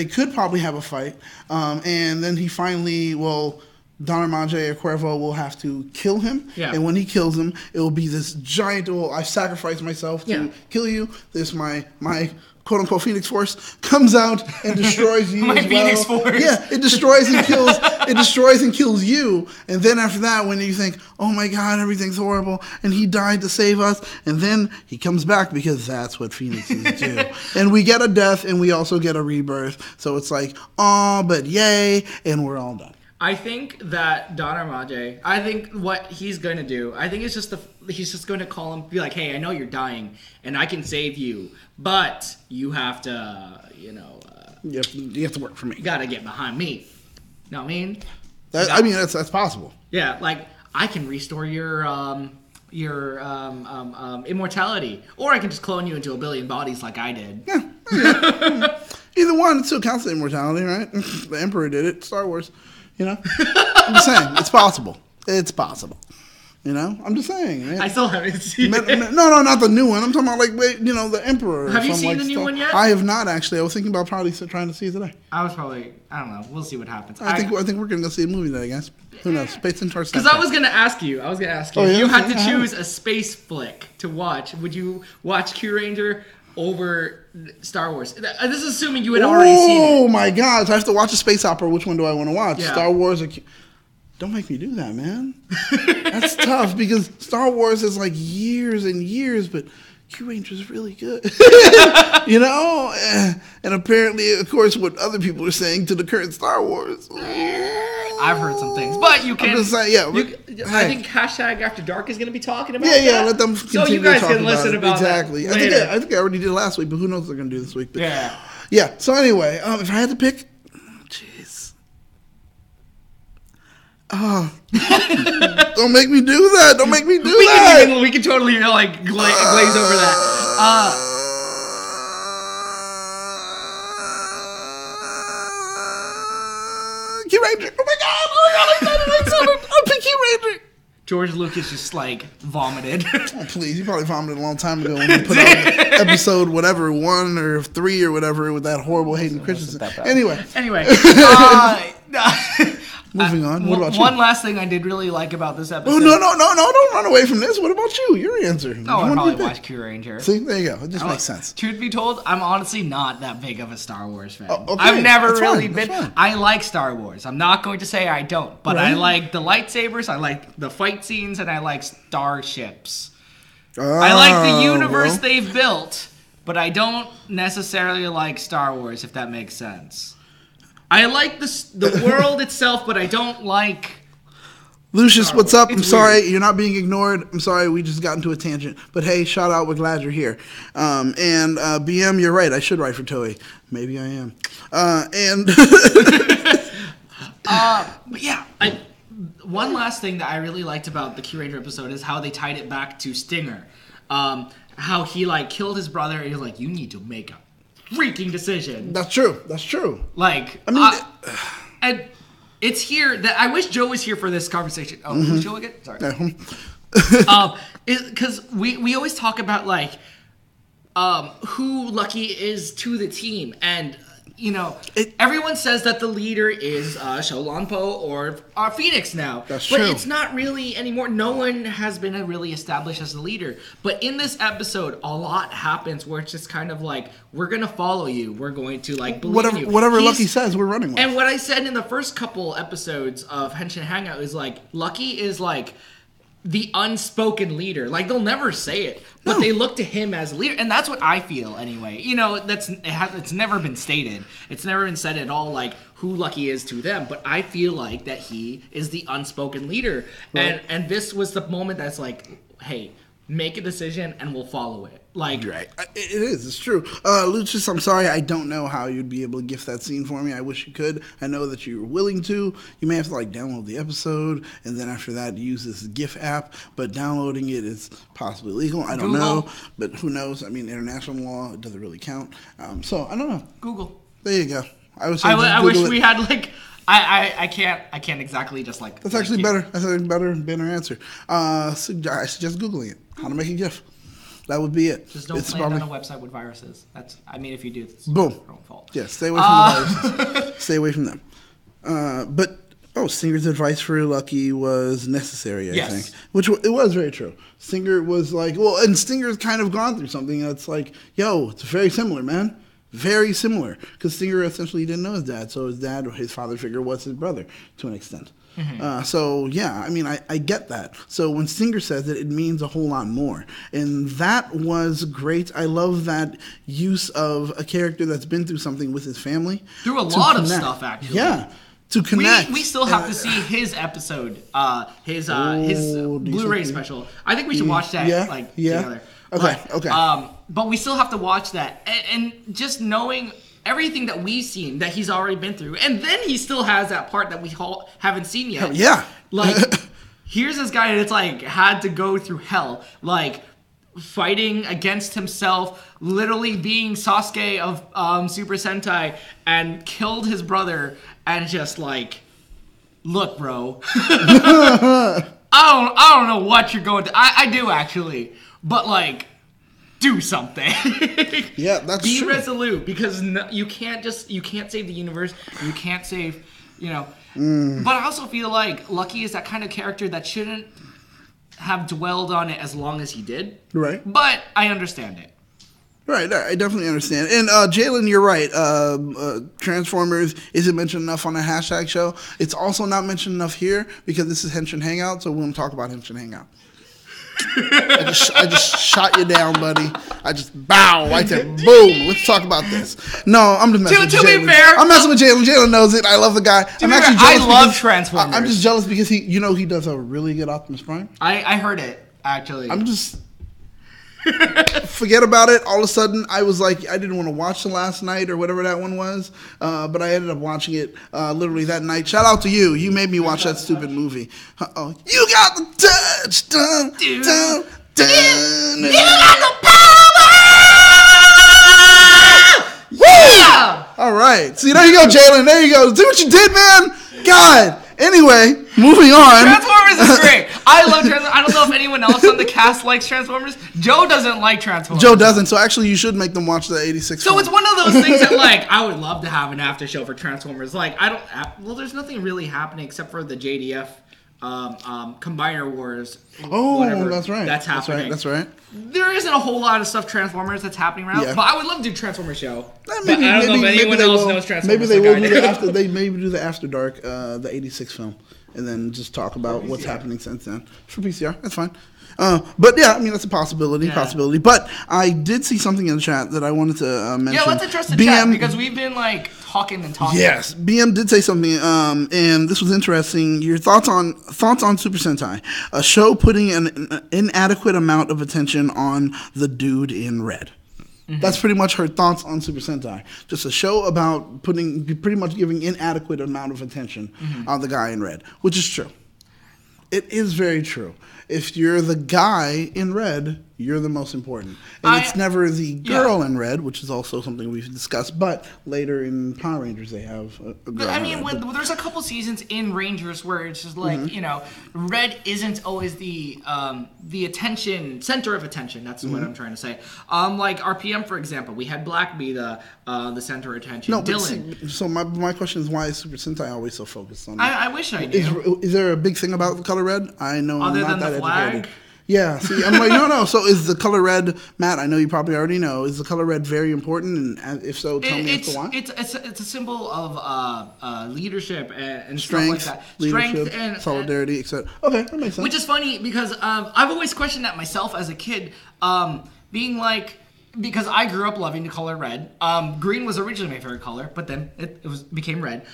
could probably have a fight. And then he finally, Don Armage or Cuervo will have to kill him. Yeah. And when he kills him, it will be this giant, I sacrificed myself to kill you. This, my quote-unquote Phoenix Force comes out and destroys you as well. Phoenix Force. Yeah, it destroys and kills you. And then after that, when you think, oh my God, everything's horrible, and he died to save us, and then he comes back because that's what Phoenixes do. And we get a death, and we also get a rebirth. So it's like, oh, but yay, and we're all done. I think that Don Armage, I think what he's going to do, I think it's just he's just going to call him, be like, hey, I know you're dying, and I can save you, but you have to, you have to work for me. You got to get behind me. Know what I mean? That's possible. Yeah, like, I can restore your immortality, or I can just clone you into a billion bodies like I did. Yeah. Either one, it still counts as immortality, right? The Emperor did it, Star Wars. I'm just saying, it's possible. It's possible. I'm just saying. Man. I still haven't seen it. No, not the new one. I'm talking about the Emperor. Have you seen the new one yet? I have not actually. I was thinking about probably trying to see it today. I don't know. We'll see what happens. I think we're going to go see a movie today, guys. Who knows? Space into our Because I was going to ask you. If you had to choose a space flick to watch, would you watch Kyuranger over Star Wars? This is assuming you had already seen it. Oh my gosh, I have to watch a space opera. Which one do I want to watch? Yeah. Star Wars or... Don't make me do that, man. That's tough because Star Wars is like years and years, but Kyuranger is really good. And apparently, of course, what other people are saying to the current Star Wars. I've heard some things, but you can. I'm just saying, I think #AfterDark is going to be talking about. Yeah. Let them continue. So you guys can listen about exactly. That later. I think I already did last week, but who knows what they're going to do this week? But yeah. Yeah. So anyway, if I had to pick, jeez. Oh, don't make me do that. Don't make me do that. We can totally like glaze over that. Kyuranger. Oh my god! I'll pick Kyuranger. George Lucas just like vomited. Oh, please, he probably vomited a long time ago when he put out episode whatever 1 or 3 or whatever with that horrible Hayden Christensen. Anyway. Moving on. What about you? One last thing I did really like about this episode. Oh, no, don't run away from this. What about you? Your answer. Oh, I probably watched Kyuranger. See, there you go. It just makes sense. Truth be told, I'm honestly not that big of a Star Wars fan. Okay. I've never That's really fine. been. That's fine. I like Star Wars. I'm not going to say I don't, but I like the lightsabers, I like the fight scenes, and I like starships. I like the universe they've built, but I don't necessarily like Star Wars, if that makes sense. I like the world itself, but I don't like... Lucius, what's up? It's I'm sorry. weird. You're not being ignored. I'm sorry. We just got into a tangent. But hey, shout out. We're glad you're here. BM, you're right. I should write for Toei. Maybe I am. But yeah, one last thing that I really liked about the Kyuranger episode is how they tied it back to Stinger. How he like killed his brother and he's like, you need to make a freaking decision. That's true. That's true. Like, I mean... and it's here that I wish Joe was here for this conversation. Oh, who's Joe again? Sorry. Because we always talk about like who Lucky is to the team, and you know, everyone says that the leader is Sholanpo or Phoenix now. That's but true. It's not really anymore. No one has been really established as the leader. But in this episode, a lot happens where it's just kind of like, we're going to follow you. We're going to like believe in you. Whatever Lucky says, we're running with. And what I said in the first couple episodes of Henshin Hangout is like, Lucky is like the unspoken leader. Like, they'll never say it, but they look to him as a leader, and that's what I feel anyway. You know, it's never been stated. It's never been said at all, like, who Lucky is to them, but I feel like that he is the unspoken leader. Right. And this was the moment that's like, hey, make a decision and we'll follow it. Like, right. It is. It's true. Lucius, I'm sorry. I don't know how you'd be able to gift that scene for me. I wish you could. I know that you were willing to. You may have to like download the episode and then after that use this GIF app. But downloading it is possibly illegal. I don't know. But who knows? I mean, international law, it doesn't really count. So I don't know. Google. There you go. I wish we had like. I can't exactly just like. That's actually better. That's a better answer. I suggest Googling it. How to make a GIF. That would be it. Just don't land on a website with viruses. I mean, if you do, it's boom. your own fault. Yeah, stay away from the viruses. Stay away from them. Stinger's advice for Lucky was necessary, I think. Which it was very true. Stinger was like, and Stinger's kind of gone through something that's like, yo, it's very similar, man. Very similar. Because Stinger essentially didn't know his dad, so his father figure was his brother to an extent. Mm-hmm. I get that. So when Stinger says it means a whole lot more. And that was great. I love that use of a character that's been through something with his family. Through a lot of stuff, actually. Yeah. To connect. We still have to see his episode, his Blu-ray special. I think we should watch that together. Okay. But we still have to watch that. And just knowing everything that we've seen that he's already been through. And then he still has that part that we haven't seen yet. Yeah. Like, here's this guy that's, like, had to go through hell. Like, fighting against himself, literally being Sasuke of Super Sentai, and killed his brother, and just, like, look, bro. I don't know what you're going to... I do, actually. But, like... do something. Yeah, that's Be true. resolute, because you can't save the universe. You can't save, But I also feel like Lucky is that kind of character that shouldn't have dwelled on it as long as he did. Right. But I understand it. Right, I definitely understand. And Jalen, you're right. Transformers isn't mentioned enough on the hashtag show. It's also not mentioned enough here because this is Henshin Hangout, so we won't talk about Henshin Hangout. I just shot you down, buddy. I just right there. Boom. Let's talk about this. No, I'm just messing with Jalen. To be fair, I'm messing with Jalen. Jalen knows it. I love the guy. I love Transformers. I'm just jealous because he does a really good Optimus Prime. I heard it, actually. I'm just... Forget about it. All of a sudden, I was like, I didn't want to watch the last night or whatever that one was, but I ended up watching it literally that night. Shout out to you. You made me watch that stupid movie. Uh-oh. You got the touch. Dun, dun, dun, you got the power. Yeah! All right. See, there you go, Jalen. There you go. See what you did, man? God. Anyway, moving on. Transformers is great. I love Transformers. I don't know if anyone else on the cast likes Transformers. Joe doesn't like Transformers. Joe doesn't. So actually, you should make them watch the 86 So film. it's one of those things that, like, I would love to have an after show for Transformers. Like, well, there's nothing really happening except for the JDF Combiner Wars. Oh, whatever that's right. That's happening. That's right. There isn't a whole lot of stuff Transformers that's happening around, Yeah. but I would love to do Transformers show. Maybe, I don't know if anyone else knows Transformers. Maybe they will do the after. They maybe do the After Dark, the 86 film, and then just talk about what's happening since then for PCR. That's fine. But yeah, I mean that's a possibility. Yeah. But I did see something in the chat that I wanted to mention. Yeah, let's address the chat because we've been like talking and talking. Yes, BM did say something, and this was interesting. Your thoughts on Super Sentai, a show putting an inadequate amount of attention on the dude in red. Mm-hmm. That's pretty much her thoughts on Super Sentai. Just a show about pretty much giving inadequate amount of attention on the guy in red, which is true. It is very true. If you're the guy in red, you're the most important. And it's never the girl in red, which is also something we've discussed. But later in Power Rangers, they have a girl in red. There's a couple seasons in Rangers where it's just like, red isn't always the center of attention. That's what I'm trying to say. Like RPM, for example, we had Black be the center of attention. No, Dylan. So my question is, why is Super Sentai always so focused on that? I wish I knew. Is there a big thing about the color red? I know Other I'm not than that the flag? educated. Yeah, see, I'm like, no. So is the color red, Matt, I know you probably already know, is the color red very important? And if so, tell me as to why. It's a symbol of leadership and strength, stuff like that. Leadership, and solidarity, etc. Okay, that makes sense. Which is funny because I've always questioned that myself as a kid, being like, because I grew up loving the color red. Green was originally my favorite color, but then it became red.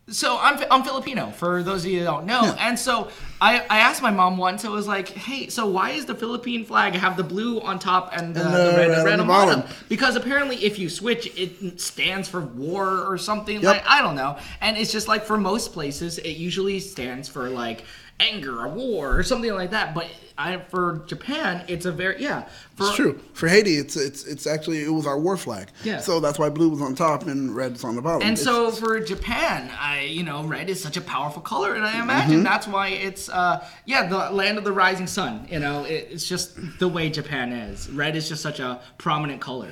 So I'm Filipino, for those of you that don't know. Yeah. And so I asked my mom once, I was like, hey, so why is the Philippine flag have the blue on top and the red on the bottom? Because apparently if you switch, it stands for war or something. Yep. Like, I don't know. And it's just like for most places, it usually stands for like anger or war or something like that. But for Japan, it's a very it's true. For Haiti, it's actually, it was our war flag. Yeah. So that's why blue was on top and red is on the bottom. And so for Japan, red is such a powerful color, and I imagine that's why it's the land of the rising sun. It's just the way Japan is. Red is just such a prominent color.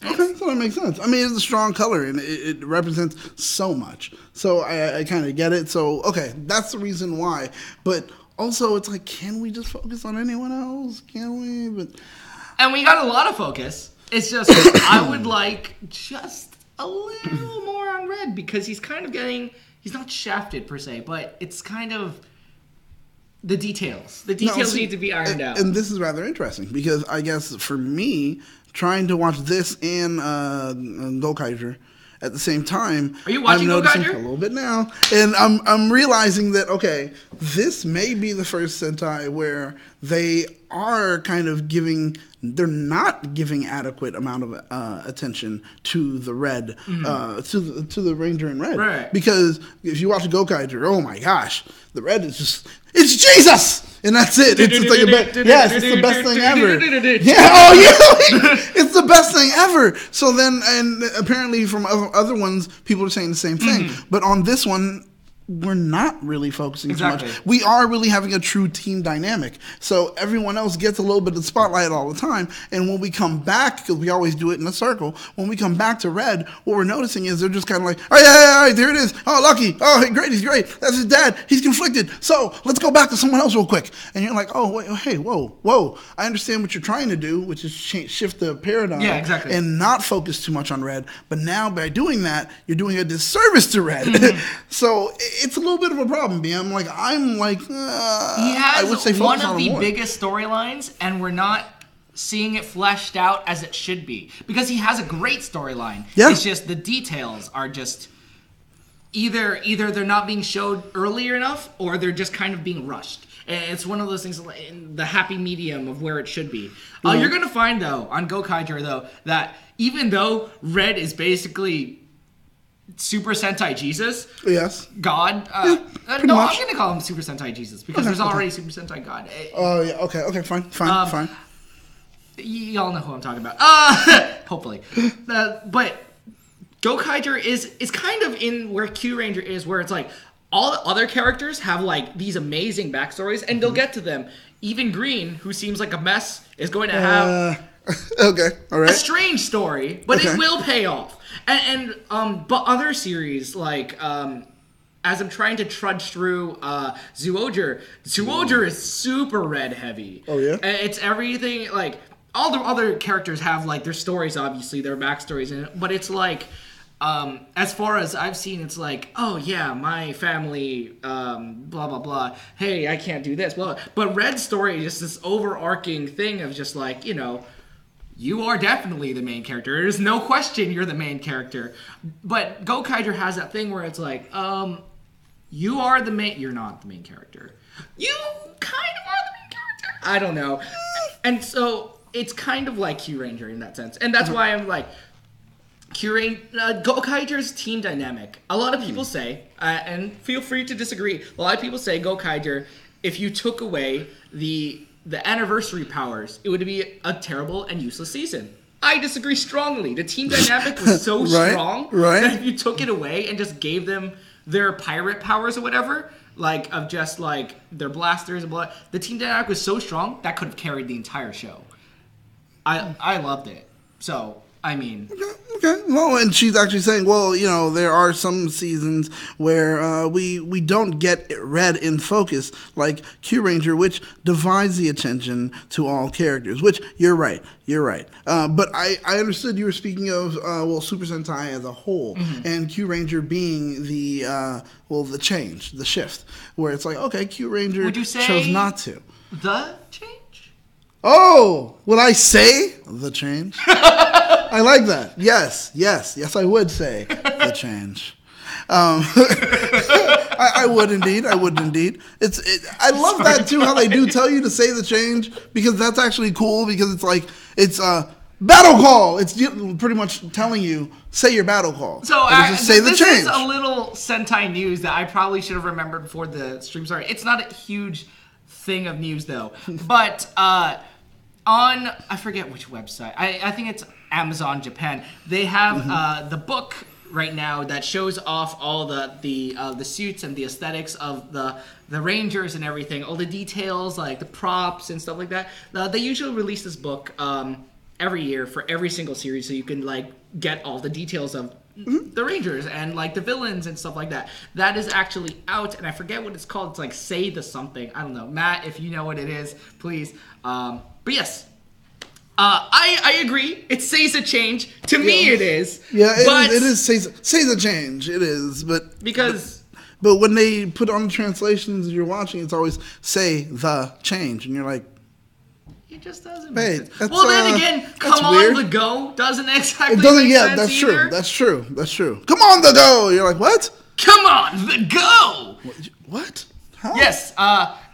Okay, so that makes sense. I mean, it's a strong color, and it represents so much. So I kind of get it. So, okay, that's the reason why. But also, it's like, can we just focus on anyone else? Can we? And we got a lot of focus. It's just, I would like just a little more on red, because he's kind of he's not shafted per se, but it's kind of the details. The details need to be ironed out. And this is rather interesting, because I guess for me, trying to watch this and Gokaiger at the same time, are you watching Gokaiger? A little bit now, and I'm realizing that this may be the first Sentai where they are kind of they're not giving adequate amount of attention to the red, to the Ranger in red, right? Because if you watch Gokaiger, oh my gosh, the red is it's Jesus, and that's it. It's just like it's the best thing ever. It's the best thing ever. So then, and apparently from other ones, people are saying the same thing. But on this one, we're not really focusing too much. We are really having a true team dynamic. So everyone else gets a little bit of the spotlight all the time. And when we come back, because we always do it in a circle, when we come back to red, what we're noticing is they're just kind of like, oh, yeah, there it is. Oh, Lucky. Oh, hey, great, he's great. That's his dad. He's conflicted. So let's go back to someone else real quick. And you're like, oh, wait, hey, whoa. I understand what you're trying to do, which is shift the paradigm. Yeah, exactly. And not focus too much on red. But now by doing that, you're doing a disservice to red. So it's a little bit of a problem, B. I'm like, he has I would say one of the biggest storylines, and we're not seeing it fleshed out as it should be, because he has a great storyline. Yeah. It's just the details are just either they're not being showed earlier enough, or they're just kind of being rushed. And it's one of those things in the happy medium of where it should be. You're gonna find though on Gokaiger though that even though Red is basically Super Sentai Jesus, yes, God. Much. I'm gonna call him Super Sentai Jesus because there's already Super Sentai God. Oh yeah, okay, fine. Y'all know who I'm talking about. Hopefully, but Gokaiger is kind of in where Kyuranger is, where it's like all the other characters have like these amazing backstories, and they'll get to them. Even Green, who seems like a mess, is going to have okay, all right, a strange story, but it will pay off. But other series like as I'm trying to trudge through Zyuohger is super red heavy. Oh yeah, it's everything like all the other characters have like their stories, obviously their backstories in it, but it's like. As far as I've seen, it's like, oh yeah, my family, blah blah blah. Hey, I can't do this, blah, blah. But Red's story is just this overarching thing of just like, you are definitely the main character. There's no question you're the main character. But Gokaiger has that thing where it's like, you are the main. You're not the main character. You kind of are the main character. I don't know. And so it's kind of like Kyuranger in that sense, and that's why I'm like. Gokaiger's team dynamic. A lot of people say, and feel free to disagree. A lot of people say Gokaiger, if you took away the anniversary powers, it would be a terrible and useless season. I disagree strongly. The team dynamic was so strong that if you took it away and just gave them their pirate powers or whatever, like of just like their blasters and blah, the team dynamic was so strong that could have carried the entire show. I loved it. So. I mean... Okay. Well, and she's actually saying, well, there are some seasons where we don't get Red in focus, like Kyuranger, which divides the attention to all characters, which you're right. But I understood you were speaking of, Super Sentai as a whole, and Kyuranger being the change, the shift, where it's like, okay, Kyuranger chose not to. The change? Oh, would I say the change? I like that. Yes, I would say the change. I would indeed. I love that too. How they do tell you to say the change, because that's actually cool. Because it's like it's a battle call. It's pretty much telling you say your battle call. So say the change. This is a little Sentai news that I probably should have remembered before the stream started. It's not a huge thing of news though, but on I forget which website. I think it's Amazon Japan. They have the book right now that shows off all the suits and the aesthetics of the Rangers and everything, all the details like the props and stuff like that. They usually release this book every year for every single series, so you can like get all the details of the Rangers and like the villains and stuff like that. That is actually out, and I forget what it's called. It's like Say the Something. I don't know, Matt. If you know what it is, please. But yes. I agree. It says a change. To me, it is. Yeah, it is says a change. It is, but when they put on the translations you're watching, it's always say the change, and you're like, it just doesn't make sense. Well, then again, come on weird. The go doesn't exactly. It doesn't. Make Yeah, sense that's either. true. That's true. Come on the go. You're like, what? Come on the go. What? How? Yes.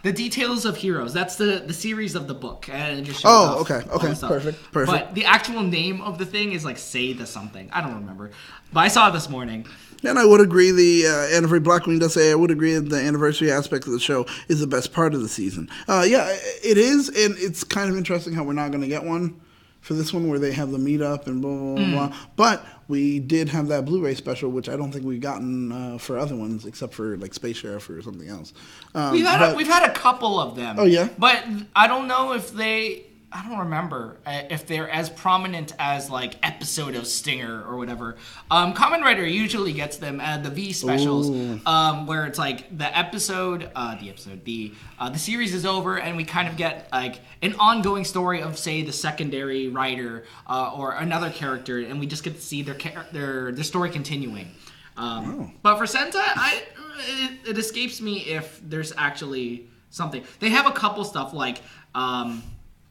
The Details of Heroes. That's the series of the book, and it just shows off okay, perfect. But the actual name of the thing is like Say the Something. I don't remember, but I saw it this morning. And I would agree. The anniversary, Black Queen does say, I would agree that the anniversary aspect of the show is the best part of the season. Yeah, it is, and it's kind of interesting how we're not going to get one for this one where they have the meetup and blah blah blah. But we did have that Blu-ray special, which I don't think we've gotten for other ones except for like Space Sheriff or something else. We've had a couple of them. Oh yeah, but I don't know if they. I don't remember if they're as prominent as like episode of Stinger or whatever. Kamen Rider usually gets them at the V specials, where it's like the series is over and we kind of get like an ongoing story of say the secondary writer or another character, and we just get to see their story continuing. But for Sentai, it escapes me if there's actually something. They have a couple stuff like.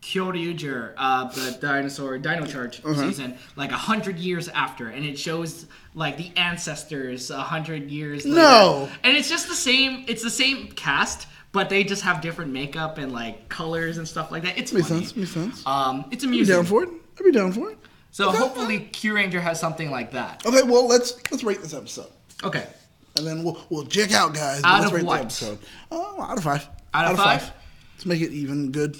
Kyuranger, the Dino Charge season, like 100 years after, and it shows like the ancestors 100 years later. No, and it's just the same. It's the same cast, but they just have different makeup and like colors and stuff like that. It's makes funny. sense. Makes sense. It's amusing. I'd be down for it. I'd be down for it. So hopefully Kyuranger has something like that. Okay, well let's rate this episode. Okay. And then we'll check out, guys. Let's rate what? the episode. Out of 5. Out of 5? Let's make it even good.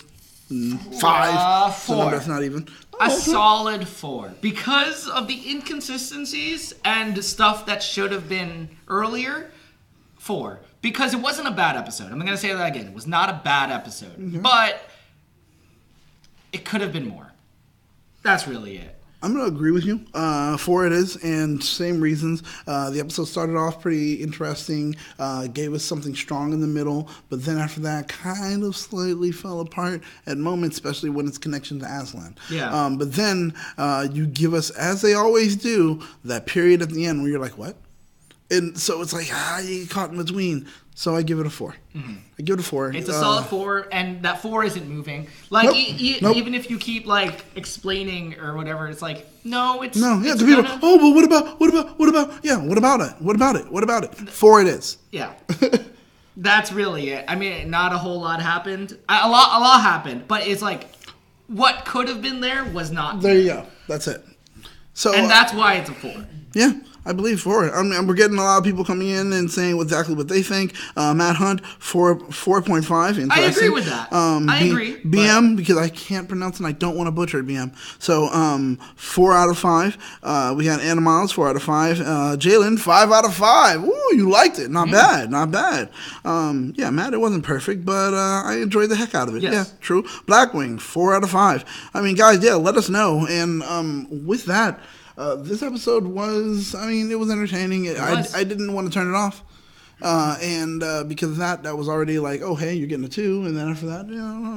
5. 4. That's not even. A solid 4. Because of the inconsistencies and stuff that should have been earlier, 4. Because it wasn't a bad episode. I'm going to say that again. It was not a bad episode. Mm-hmm. But it could have been more. That's really it. I'm going to agree with you. 4 it is, and same reasons. The episode started off pretty interesting, gave us something strong in the middle, but then after that kind of slightly fell apart at moments, especially when it's connection to Aslan. Yeah. But then you give us, as they always do, that period at the end where you're like, what? And so it's like, you get caught in between. So I give it a 4. Mm-hmm. I give it a 4. It's a solid 4, and that 4 isn't moving. Like, nope. Even if you keep, like, explaining or whatever, it's like, no, it's... No, yeah, it's people, but what about, yeah, what about it? 4 it is. Yeah. That's really it. I mean, not a whole lot happened. A lot happened, but it's like, what could have been there was not there. There you go. That's it. So, and that's why it's a 4. Yeah. I believe 4. I mean, we're getting a lot of people coming in and saying exactly what they think. Matt Hunt, 4.5. I agree with that. I agree. BM, because I can't pronounce it and I don't want to butcher it, BM. So, 4 out of 5. We got Anna Miles, 4 out of 5. Jalen, 5 out of 5. Ooh, you liked it. Not bad. Not bad. Yeah, Matt, it wasn't perfect, but I enjoyed the heck out of it. Yes. Yeah, true. Blackwing, 4 out of 5. I mean, guys, yeah, let us know. And with that, this episode was, I mean, it was entertaining. I didn't want to turn it off. And because of that was already like, oh, hey, you're getting a 2. And then after that,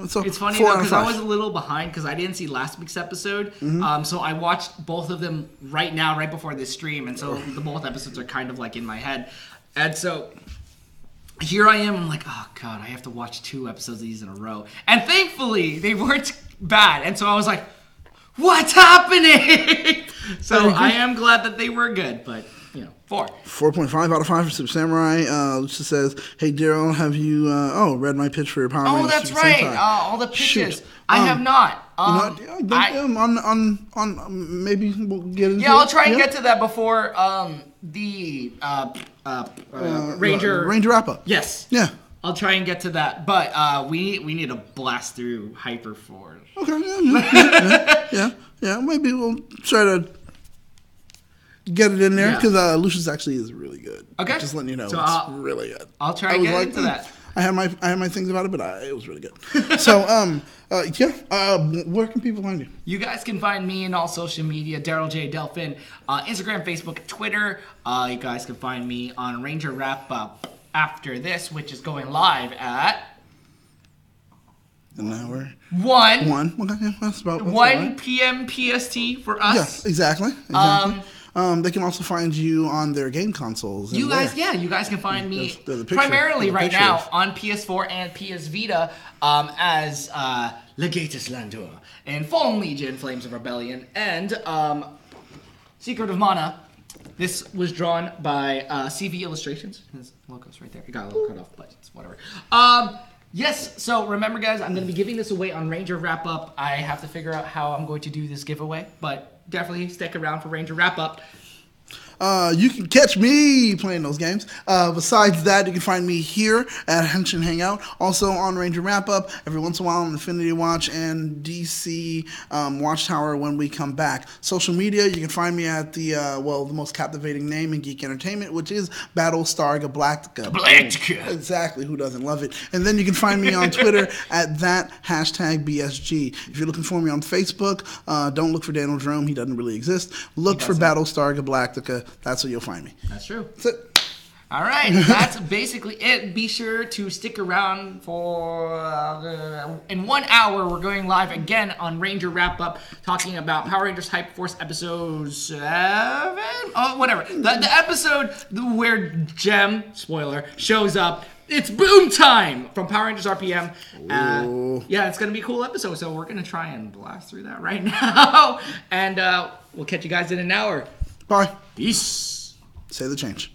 so it's funny, though, because I was a little behind because I didn't see last week's episode. Mm-hmm. So I watched both of them right now, right before this stream. And so the both episodes are kind of like in my head. And so here I am. I'm like, oh, God, I have to watch 2 episodes of these in a row. And thankfully, they weren't bad. And so I was like, what's happening? So I am glad that they were good, but 4. 4.5 out of 5 for Super Samurai. Lucia says, "Hey Daryl, have you read my pitch for your Power Rangers?" Oh, that's Super right. Sentai? All the pitches. I have not. On maybe we'll get into. Yeah, I'll try and get to that before the Ranger wrap up. Yes. Yeah. I'll try and get to that, but we need to blast through Hyper Force. Okay. Yeah. Maybe we'll try to get it in there because Lucius actually is really good. Okay. Just letting you know, so it's really good. I'll try and get into that. I had my things about it, but it was really good. So where can people find you? You guys can find me in all social media, Daryl J. Delphin, Instagram, Facebook, Twitter. You guys can find me on Ranger Wrap Up after this, which is going live at an hour. 1. Okay, yeah, that's 1 p.m. PST for us. Yes, exactly. They can also find you on their game consoles. You guys can find me primarily right now on PS4 and PS Vita as Legatus Landor and Fallen Legion, Flames of Rebellion, and Secret of Mana. This was drawn by CV Illustrations. His logo's right there. It got a little cut off, but it's whatever. Yes, so remember, guys, I'm going to be giving this away on Ranger Wrap Up. I have to figure out how I'm going to do this giveaway, but definitely stick around for Ranger Wrap Up. You can catch me playing those games. Besides that, you can find me here at Henshin Hangout. Also on Ranger Wrap Up, every once in a while on Infinity Watch and DC Watchtower when we come back. Social media, you can find me at the most captivating name in geek entertainment, which is Battlestar Galactica. Exactly, who doesn't love it? And then you can find me on Twitter at that #BSG. If you're looking for me on Facebook, don't look for Daniel Jerome. He doesn't really exist. Look for Battlestar Galactica. That's where you'll find me. That's true. That's it. All right, that's basically it. Be sure to stick around for in 1 hour. We're going live again on Ranger Wrap Up, talking about Power Rangers Hyper Force episode 7. Oh, whatever. The episode where Jem, spoiler, shows up It's boom time from Power Rangers RPM. Yeah, it's going to be a cool episode, so we're going to try and blast through that right now. And we'll catch you guys in an hour. Bye. Peace. Say the change.